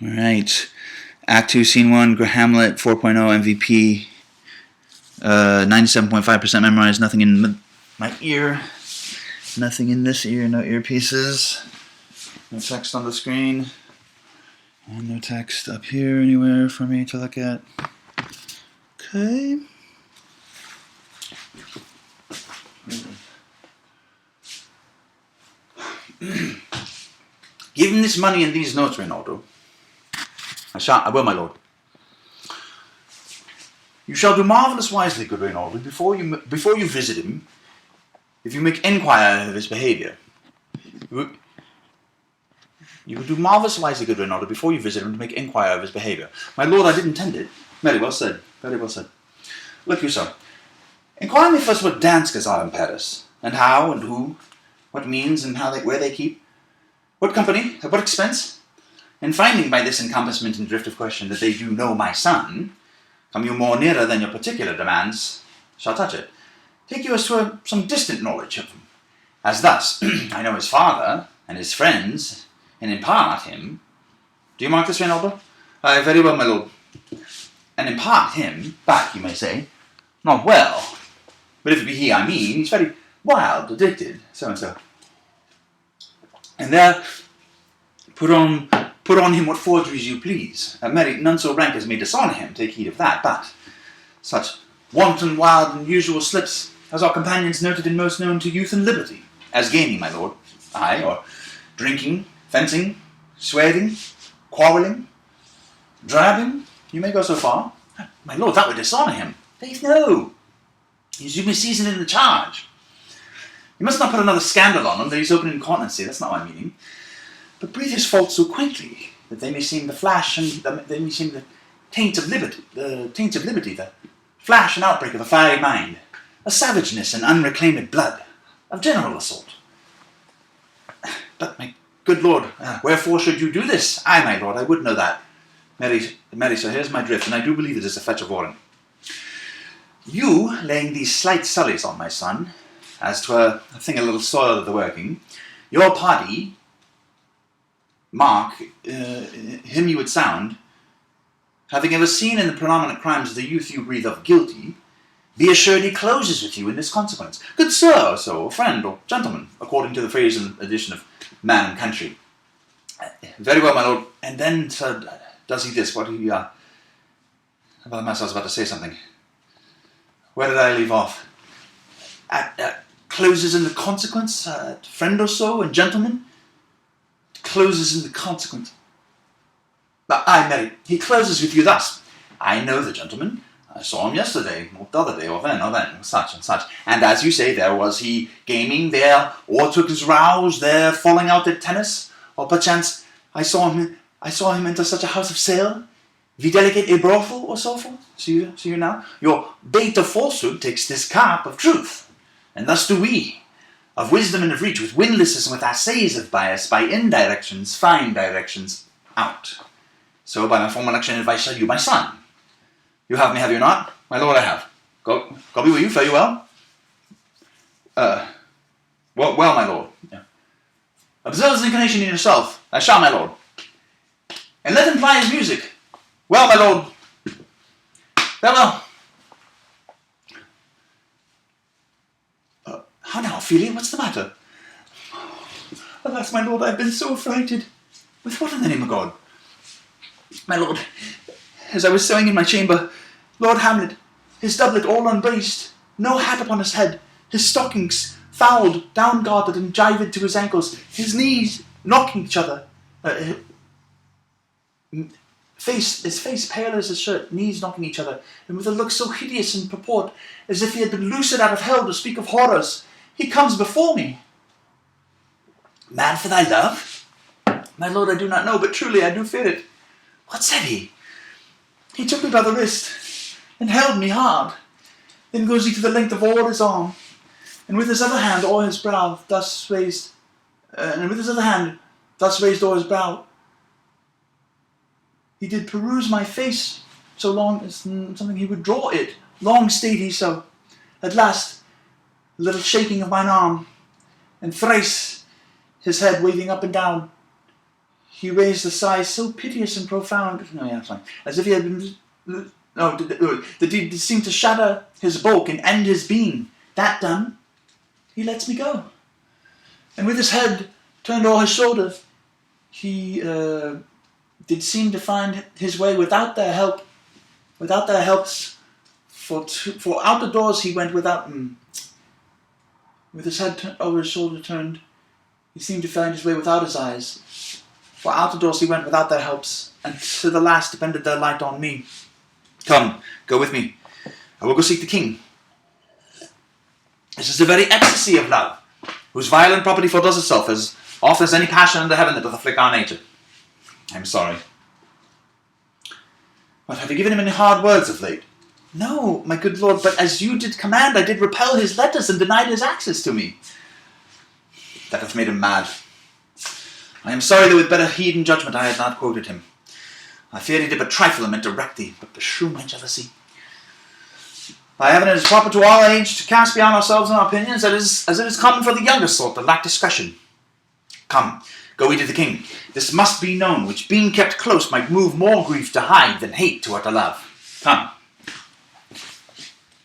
Alright. Act 2, Scene 1, Grahamlet, 4.0 MVP. 97.5% memorized, nothing in my ear. Nothing in this ear, no earpieces. No text on the screen. And no text up here anywhere for me to look at. Okay. Give him this money and these notes, Reynaldo. I will, my lord. You shall do marvellous wisely, good Reynaldo, before you visit him, if you make enquire of his behaviour. You will do marvellous wisely, good Reynaldo, before you visit him to make enquire of his behaviour. My lord, I did intend it. Very well said. Very well said. Look you, sir. Inquire me first what danskers are in Paris, and how and who, what means and where they keep, what company, at what expense, and finding by this encompassment and drift of question that they do know my son, come you more nearer than your particular demands shall touch it. Take you as to some distant knowledge of him, as thus I know his father and his friends, and impart him. Do you mark this, Reynaldo? Very well, my lord. And impart him back, you may say, not well. But if it be he I mean, he's very wild, addicted, so and so. And there put on him what forgeries you please. Marry, none so rank as may dishonour him, take heed of that, but such wanton, wild, and usual slips as our companions noted and most known to youth and liberty, as gaming, my lord, aye, or drinking, fencing, swearing, quarrelling, drabbing, you may go so far. My lord, that would dishonour him. Faith, no. He's to be seasoned in the charge. You must not put another scandal on him that he's open incontinency, that's not my meaning. But breathe his faults so quaintly that they may seem the flash and they may seem the taint of liberty, the flash and outbreak of a fiery mind, a savageness and unreclaimed blood, of general assault. But my good lord, wherefore should you do this? Aye, my lord, I would know that. Mary, sir, here's my drift, and I do believe it is a fetch of warrant. You, laying these slight sullies on my son, as 'twere a thing a little soiled of the working, your party, Mark, him you would sound, having ever seen in the predominant crimes of the youth you breathe of guilty, be assured he closes with you in this consequence. Good sir, or so, or friend, or gentleman, according to the phrase in the edition of Man and Country. Very well, my lord. And then, sir, does he this? What do you, about the master, I was about to say something. Where did I leave off? Closes in the consequence, friend or so, and gentleman? Closes in the consequence. Aye, Mary, he closes with you thus. I know the gentleman. I saw him yesterday, or the other day, or then, such and such. And as you say, there was he gaming, there, or took his rouse, there, falling out at tennis, or perchance I saw him enter such a house of sale, videlicate a brothel, or so forth. See you now? Your bait of falsehood takes this carp of truth, and thus do we, of wisdom and of reach, with windlasses and with assays of bias, by indirections, fine directions, out. So by my formal action advice shall you, my son. You have me, have you not? My lord, I have. Go be with you, fare you well? Well, my lord. Yeah. Observe his inclination in yourself. I shall, my lord. And let him ply his music. Well, my lord. Farewell. How now, Ophelia? What's the matter? Alas, my lord, I have been so affrighted. With what in the name of God? My lord, as I was sewing in my chamber, Lord Hamlet, his doublet all unbraced, no hat upon his head, his stockings fouled, down-gartered, and gyved to his ankles, his knees knocking each other, his face pale as his shirt, knees knocking each other, and with a look so hideous in purport, as if he had been loosed out of hell to speak of horrors. He comes before me. Mad for thy love? My lord, I do not know, but truly I do fear it. What said he? He took me by the wrist, and held me hard. Then goes he to the length of all his arm, and with his other hand o'er his brow, thus raised o'er his brow, he did peruse my face, so long as something he would draw it. Long stayed he so. At last, a little shaking of mine arm, and thrice his head waving up and down, He raised a sigh so piteous and profound, no, yeah, fine, as if he had been, no, the deed seemed to shatter his bulk and end his being. That done, he lets me go. And with his head turned o'er his shoulder, he did seem to find his way without their help, without their helps, for out the doors he went without them. With his head over his shoulder turned, he seemed to find his way without his eyes. For out the doors he went without their helps, and to the last depended their light on me. Come, go with me. I will go seek the king. This is the very ecstasy of love, whose violent property foredoes itself as often as any passion under heaven that doth afflict our nature. I am sorry. What, have you given him any hard words of late? No, my good lord, but as you did command, I did repel his letters and denied his access to me. That hath made him mad. I am sorry that with better heed and judgment I had not quoted him. I feared he did but trifle and meant to wreck thee, but beshrew my jealousy. By heaven, it is proper to our age to cast beyond ourselves and our opinions, as it is common for the younger sort that lack discretion. Come, go we to the king. This must be known, which being kept close might move more grief to hide than hate to utter love. Come.